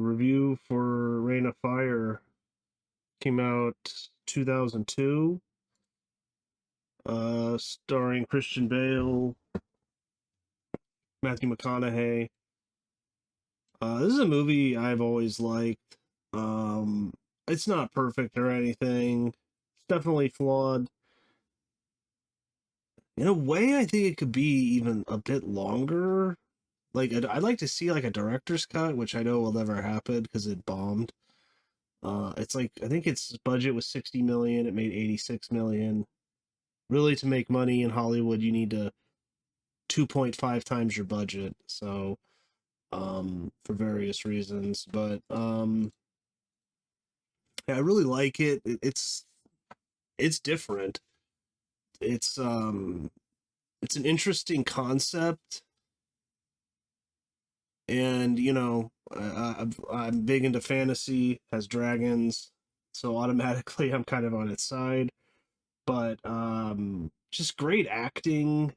review for Reign of Fire. Came out 2002, starring Christian Bale, Matthew McConaughey. This is a movie I've always liked. It's not perfect or anything. It's definitely flawed. In a way, I think it could be even a bit longer. Like, I'd like to see like a director's cut, which I know will never happen because it bombed. It's like I think its budget was 60 million. It made 86 million. Really, to make money in Hollywood, you need to 2.5 times your budget. So, for various reasons, but yeah, I really like it. It's different. It's an interesting concept, and I'm big into fantasy, has dragons, so automatically I'm kind of on its side. But just great acting.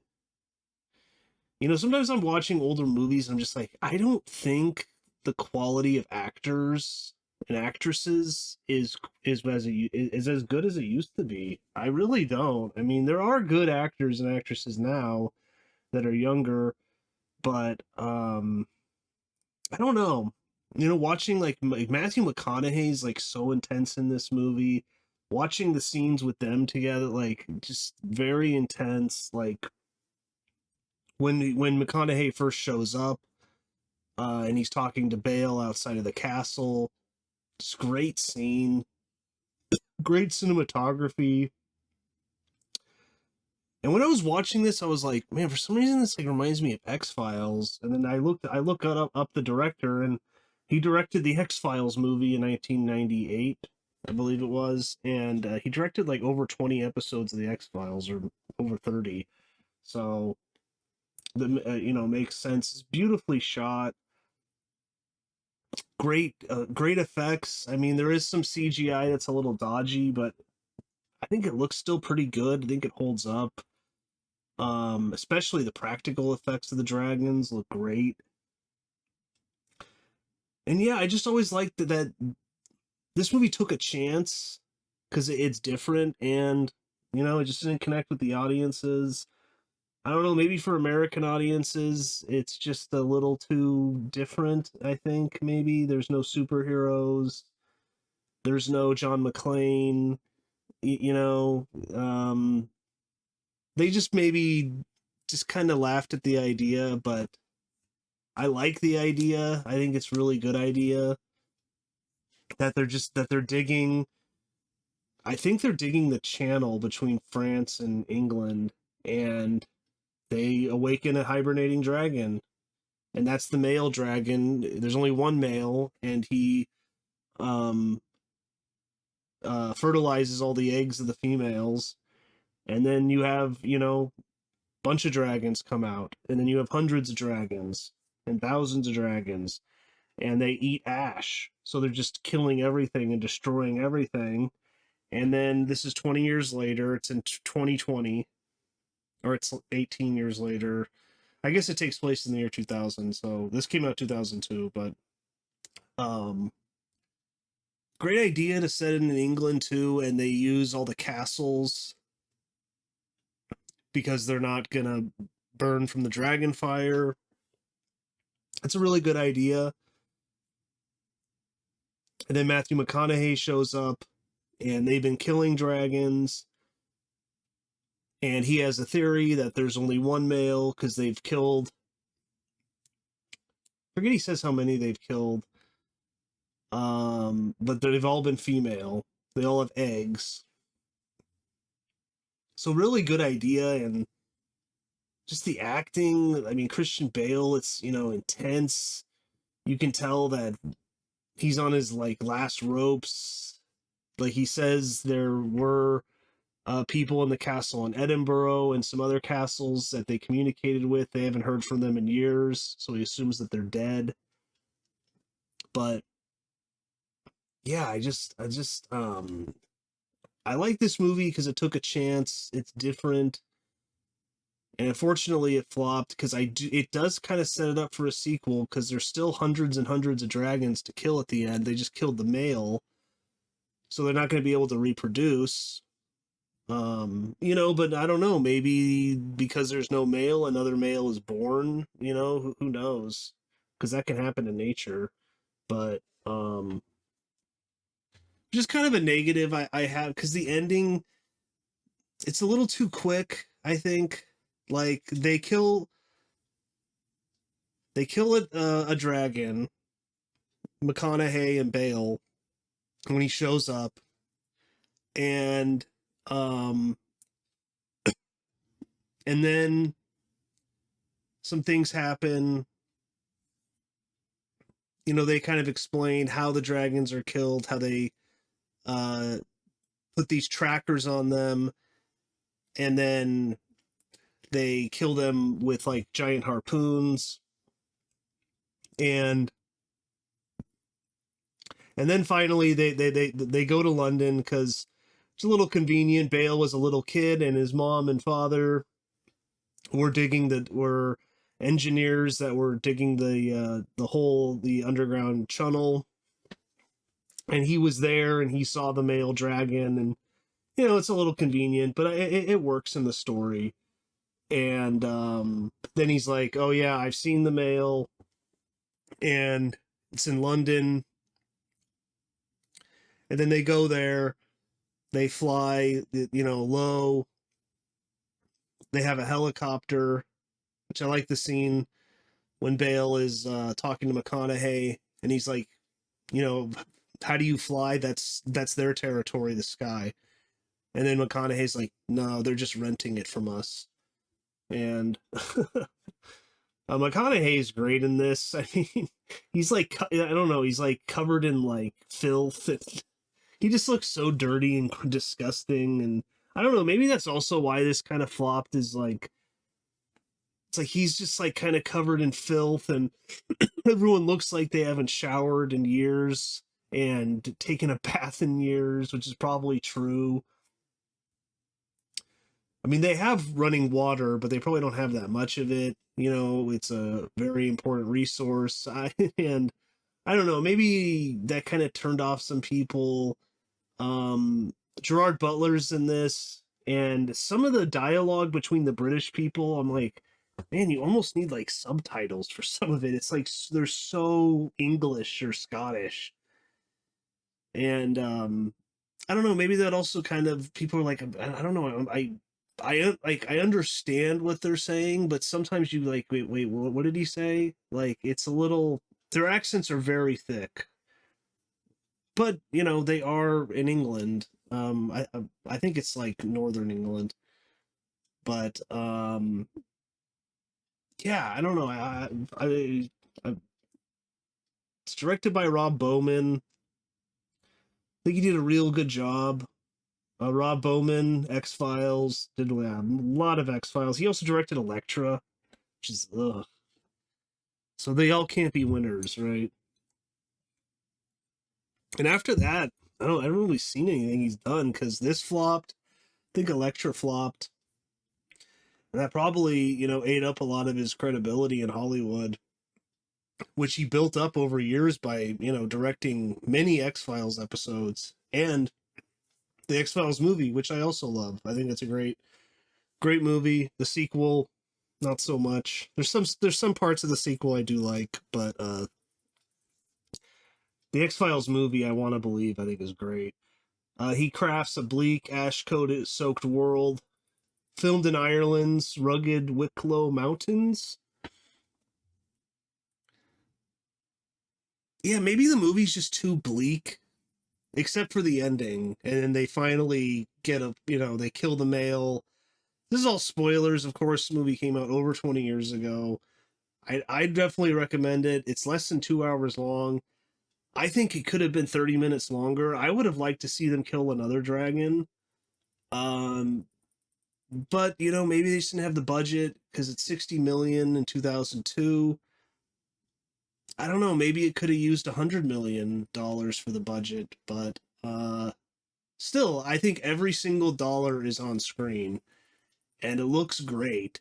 Sometimes I'm watching older movies and I'm just like, I don't think the quality of actors and actresses is as good as it used to be. I really don't. I mean, there are good actors and actresses now that are younger, but I don't know. Watching like Matthew McConaughey's like so intense in this movie. Watching the scenes with them together, like just very intense. Like when McConaughey first shows up, and he's talking to Bale outside of the castle. It's a great scene, great cinematography. And when I was watching this, I was like, man, for some reason this like reminds me of X-Files. And then I looked up the director, and he directed the X-Files movie in 1998, I believe it was, and he directed like over 20 episodes of the X-Files, or over 30. So that makes sense. It's beautifully shot. Great effects. I mean, there is some CGI that's a little dodgy, but I think it looks still pretty good. I think it holds up. Especially the practical effects of the dragons look great. And yeah, I just always liked that this movie took a chance because it's different, and it just didn't connect with the audiences. I don't know, maybe for American audiences, it's just a little too different, I think, maybe. There's no superheroes. There's no John McClane. They just maybe just kind of laughed at the idea, but I like the idea. I think it's a really good idea that they're digging. I think they're digging the channel between France and England, and they awaken a hibernating dragon, and that's the male dragon. There's only one male, and he um fertilizes all the eggs of the females, and then you have bunch of dragons come out, and then you have hundreds of dragons and thousands of dragons, and they eat ash, so they're just killing everything and destroying everything. And then this is 20 years later. It's in 2020, or it's 18 years later. I guess it takes place in the year 2000, so this came out 2002, but um great idea to set it in England too, and they use all the castles because they're not gonna burn from the dragon fire. It's a really good idea. And then Matthew McConaughey shows up, and they've been killing dragons, and he has a theory that there's only one male because they've killed, I forget he says how many they've killed, but they've all been female. They all have eggs. So really good idea, and just the acting. I mean, Christian Bale, it's intense. You can tell that he's on his like last ropes. Like he says, there were people in the castle in Edinburgh and some other castles that they communicated with. They haven't heard from them in years, so he assumes that they're dead. But yeah, I like this movie because it took a chance. It's different. And unfortunately, it flopped because it does kind of set it up for a sequel because there's still hundreds and hundreds of dragons to kill at the end. They just killed the male, so they're not going to be able to reproduce. But I don't know. Maybe because there's no male, another male is born. Who knows? Because that can happen in nature. But just kind of a negative I have because the ending, it's a little too quick. I think like they kill a dragon, McConaughey and Bale when he shows up, and um and then some things happen. They kind of explain how the dragons are killed, how they uh put these trackers on them, and then they kill them with like giant harpoons, and then finally they go to London because it's a little convenient. Bale was a little kid, and his mom and father were engineers that were digging the underground tunnel, and he was there, and he saw the male dragon, and it's a little convenient, but it works in the story. And then he's like, "Oh yeah, I've seen the male, and it's in London." And then they go there, they fly, low. They have a helicopter, which I like the scene when Bale is talking to McConaughey, and he's like, you know, how do you fly? That's their territory, the sky. And then McConaughey's like, no, they're just renting it from us. And McConaughey's great in this. I mean, he's like, I don't know, he's like covered in like filth. He just looks so dirty and disgusting. And I don't know, maybe that's also why this kind of flopped, is like, it's like he's just like kind of covered in filth, and everyone looks like they haven't showered in years and taken a bath in years, which is probably true. I mean, they have running water, but they probably don't have that much of it. It's a very important resource. And I don't know, maybe that kind of turned off some people. Gerard Butler's in this, and some of the dialogue between the British people, I'm like, man, you almost need like subtitles for some of it. It's like they're so English or Scottish. And I don't know, maybe that also kind of, people are like, I don't know, I understand what they're saying, but sometimes you like, wait, what did he say? Like, it's a little, their accents are very thick, but they are in England. I think it's like northern England, but yeah, I don't know. I It's directed by Rob Bowman. I think he did a real good job. Rob Bowman, X Files, did a lot of X Files. He also directed Elektra, which is ugh. So they all can't be winners, right? And after that, I haven't really seen anything he's done, because this flopped. I think Elektra flopped, and that probably ate up a lot of his credibility in Hollywood, which he built up over years by directing many X Files episodes and the X Files movie, which I also love. I think it's a great movie. The sequel, not so much. There's some parts of the sequel I do like, but the X Files movie, I Want to Believe, I think is great. He crafts a bleak, ash-coated, soaked world, filmed in Ireland's rugged Wicklow Mountains. Yeah, maybe the movie's just too bleak, except for the ending, and then they finally they kill the male. This is all spoilers, of course. The movie came out over 20 years ago. I definitely recommend it. It's less than 2 hours long. I think it could have been 30 minutes longer. I would have liked to see them kill another dragon. Um, but maybe they just didn't have the budget because it's 60 million in 2002. I don't know. Maybe it could have used $100 million for the budget, but still, I think every single dollar is on screen, and it looks great.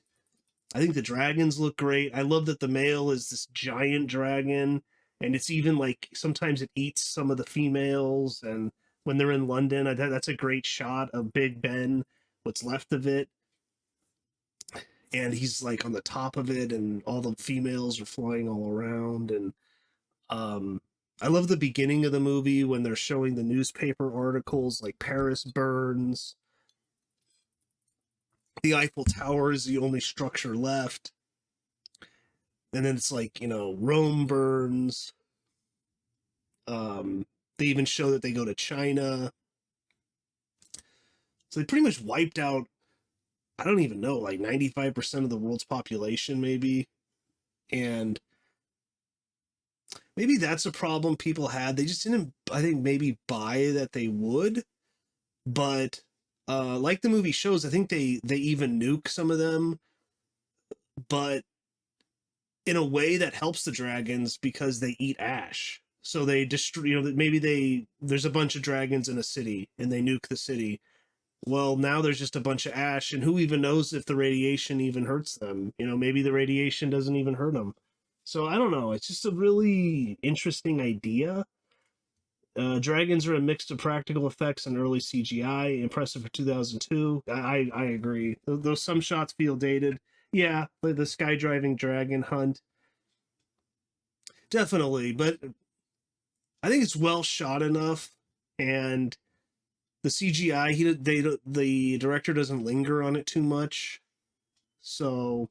I think the dragons look great. I love that the male is this giant dragon, and it's even like sometimes it eats some of the females. And when they're in London, that's a great shot of Big Ben, what's left of it, and he's like on the top of it, and all the females are flying all around. And um, I love the beginning of the movie when they're showing the newspaper articles like Paris burns, the Eiffel Tower is the only structure left. And then it's like, Rome burns. They even show that they go to China. So they pretty much wiped out, I don't even know, like 95% of the world's population, maybe. And maybe that's a problem people had. They just didn't, I think, maybe buy that they would. But like the movie shows, I think they even nuke some of them, but in a way that helps the dragons because they eat ash. So they destroy, maybe there's a bunch of dragons in a city and they nuke the city. Well, now there's just a bunch of ash, and who even knows if the radiation even hurts them? Maybe the radiation doesn't even hurt them. So I don't know. It's just a really interesting idea. Dragons are a mix of practical effects and early CGI. Impressive for 2002. I agree. Though some shots feel dated. Yeah, like the sky driving dragon hunt. Definitely, but I think it's well shot enough, and the CGI the director doesn't linger on it too much, so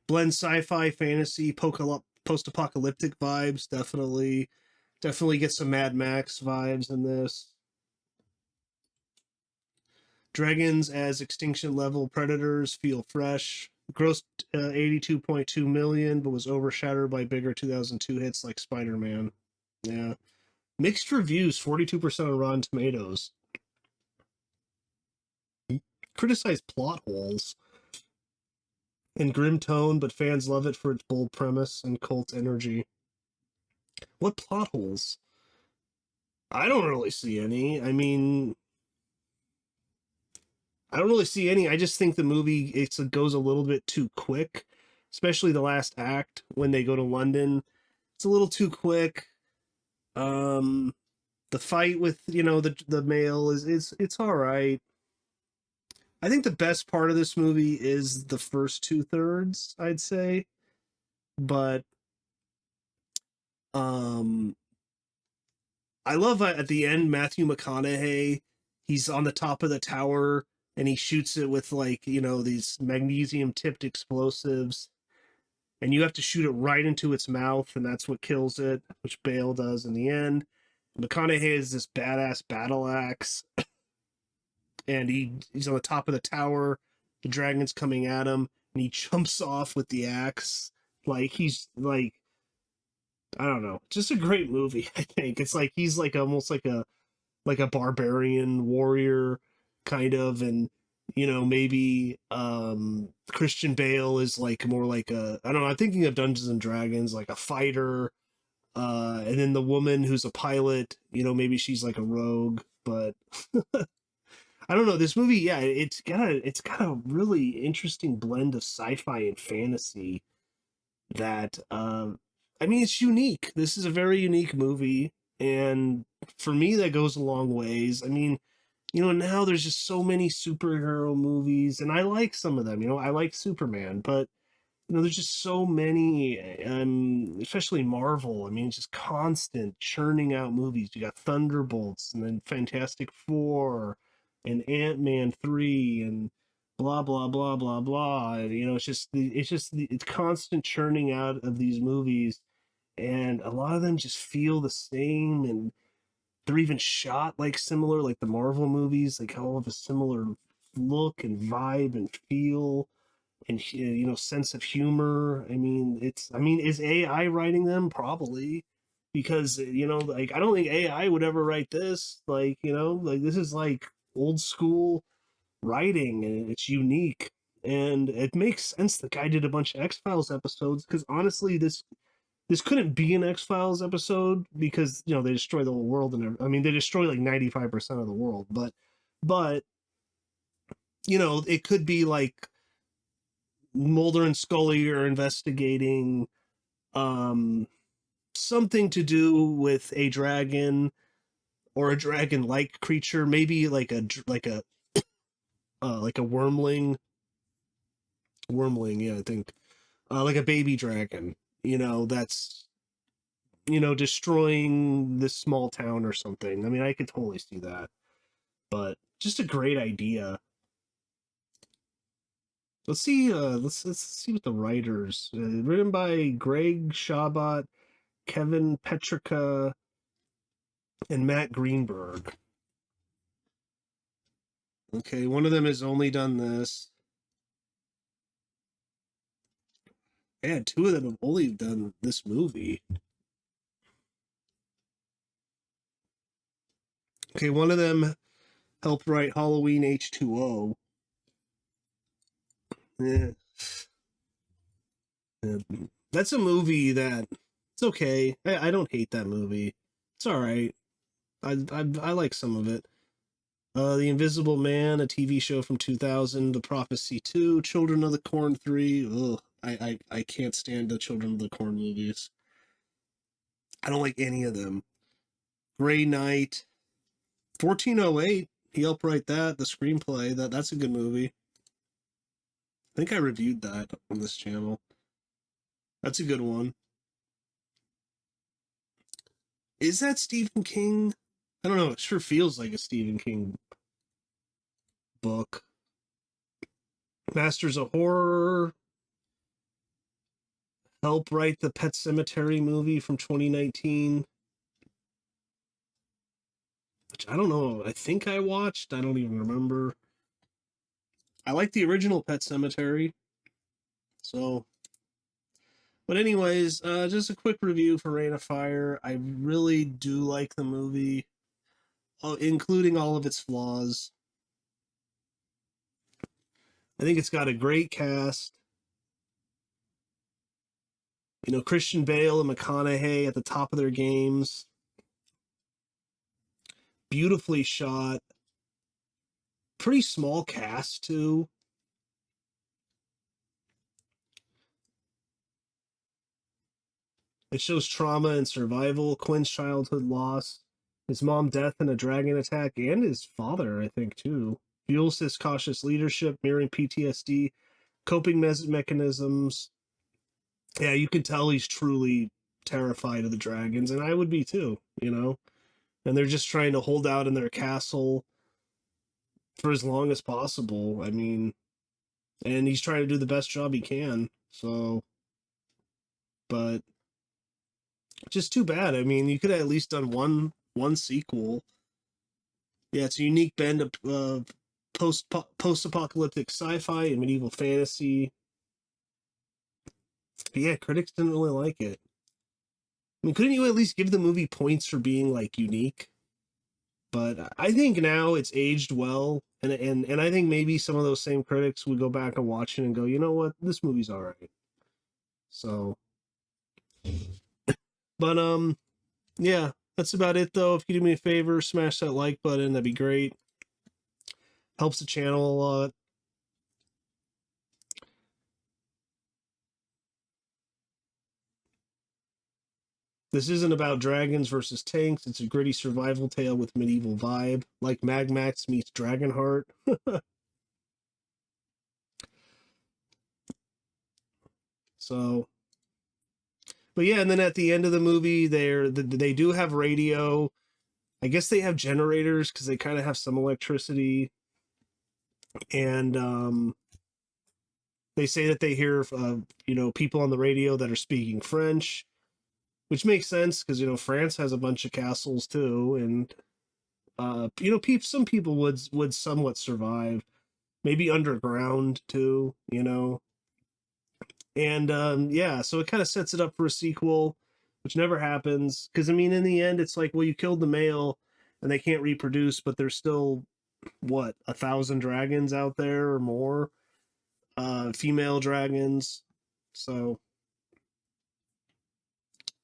blend sci-fi, fantasy, post-apocalyptic vibes. Definitely get some Mad Max vibes in this. Dragons as extinction level predators feel fresh. Grossed 82.2 million, but was overshadowed by bigger 2002 hits like Spider-Man. Yeah. Mixed reviews, 42% on Rotten Tomatoes. Criticized plot holes and grim tone, but fans love it for its bold premise and cult energy. What plot holes? I don't really see any. I mean, I don't really see any. I just think the movie goes a little bit too quick, especially the last act when they go to London. It's a little too quick. The fight with the male is it's all right. I think the best part of this movie is the first 2/3, I'd say, but um, I love at the end Matthew McConaughey. He's on the top of the tower and he shoots it with like these magnesium tipped explosives, and you have to shoot it right into its mouth, and that's what kills it, which Bale does in the end. McConaughey is this badass battle axe, and he's on the top of the tower. The dragon's coming at him, and he jumps off with the axe. Like he's like, I don't know, just a great movie. I think it's like he's like almost like a barbarian warrior kind of, and maybe Christian Bale is like more like I don't know, I'm thinking of Dungeons and Dragons, like a fighter, and then the woman who's a pilot, maybe she's like a rogue. But I don't know, this movie, yeah, it's got a really interesting blend of sci-fi and fantasy that I mean, it's unique. This is a very unique movie, and for me that goes a long ways. I mean, now there's just so many superhero movies, and I like some of them. I like Superman, but there's just so many, especially Marvel. I mean, it's just constant churning out movies. You got Thunderbolts, and then Fantastic Four, and Ant-Man 3, and blah blah blah blah blah. And, it's constant churning out of these movies, and a lot of them just feel the same, and they're even shot like similar, like the Marvel movies, like all of a similar look and vibe and feel, and sense of humor. I mean, is AI writing them? Probably, because like I don't think AI would ever write this. Like like this is like old school writing, and it's unique, and it makes sense. The guy did a bunch of X-Files episodes, because honestly, this couldn't be an X-Files episode, because they destroy the whole world, and I mean they destroy like 95% of the world, but it could be like Mulder and Scully are investigating um something to do with a dragon or a dragon-like creature, maybe like a wormling, yeah, I think, like a baby dragon, that's destroying this small town or something. I mean, I could totally see that, but just a great idea. Let's see. Let's see what the writers. Written by Greg Shabat, Kevin Petrica, and Matt Greenberg. Okay, one of them has only done this. Yeah, two of them have only done this movie. Okay, one of them helped write Halloween H2O. Yeah. Yeah. That's a movie that it's okay. I don't hate that movie. It's all right. I like some of it. The Invisible Man, a TV show from 2000, The Prophecy 2, Children of the Corn 3. Ugh, I can't stand the Children of the Corn movies. I don't like any of them. Gray Knight, 1408. He helped write that, the screenplay. That's a good movie. I think I reviewed that on this channel. That's a good one. Is that Stephen King? I don't know. It sure feels like a Stephen King book. Masters of Horror. Help write the Pet Sematary movie from 2019. Which I don't know. I think I watched. I don't even remember. I like the original Pet Sematary. So, but anyways, just a quick review for Rain of Fire. I really do like the movie, including all of its flaws. I think it's got a great cast. Christian Bale and McConaughey at the top of their games. Beautifully shot. Pretty small cast, too. It shows trauma and survival, Quinn's childhood loss, his mom death in a dragon attack, and his father, I think, too. Fuels his cautious leadership, mirroring PTSD, coping mechanisms. Yeah, you can tell he's truly terrified of the dragons, and I would be too. And they're just trying to hold out in their castle for as long as possible. I mean, and he's trying to do the best job he can. So, but just too bad. I mean, you could have at least done one sequel. Yeah, it's a unique blend of post-apocalyptic sci-fi and medieval fantasy. But yeah, critics didn't really like it. I mean, couldn't you at least give the movie points for being like unique? But I think now it's aged well, and I think maybe some of those same critics would go back and watch it and go, you know what, this movie's all right. So, but yeah, that's about it though. If you do me a favor, smash that like button. That'd be great. Helps the channel a lot. This isn't about dragons versus tanks. It's a gritty survival tale with medieval vibe, like Mad Max meets Dragonheart. So, but yeah, and then at the end of the movie, they do have radio. I guess they have generators because they kind of have some electricity, and they say that they hear people on the radio that are speaking French, which makes sense because France has a bunch of castles too, and some people would somewhat survive, maybe underground too, and yeah, so it kind of sets it up for a sequel, which never happens because I mean, in the end, it's like, well, you killed the male, and they can't reproduce, but there's still what 1,000 dragons out there or more, female dragons, so.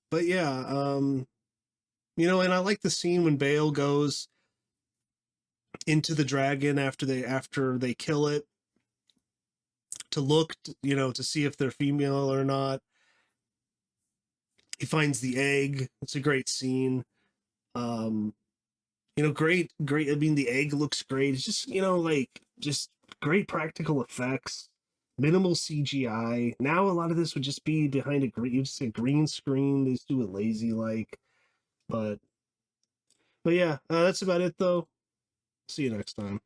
But yeah, and I like the scene when Bale goes into the dragon after they kill it to look, to see if they're female or not. He finds the egg. It's a great scene. Um, great. I mean, the egg looks great. It's just, like just great practical effects, minimal CGI. Now a lot of this would just be behind a green screen. They just do it lazy like, but yeah, that's about it though. See you next time.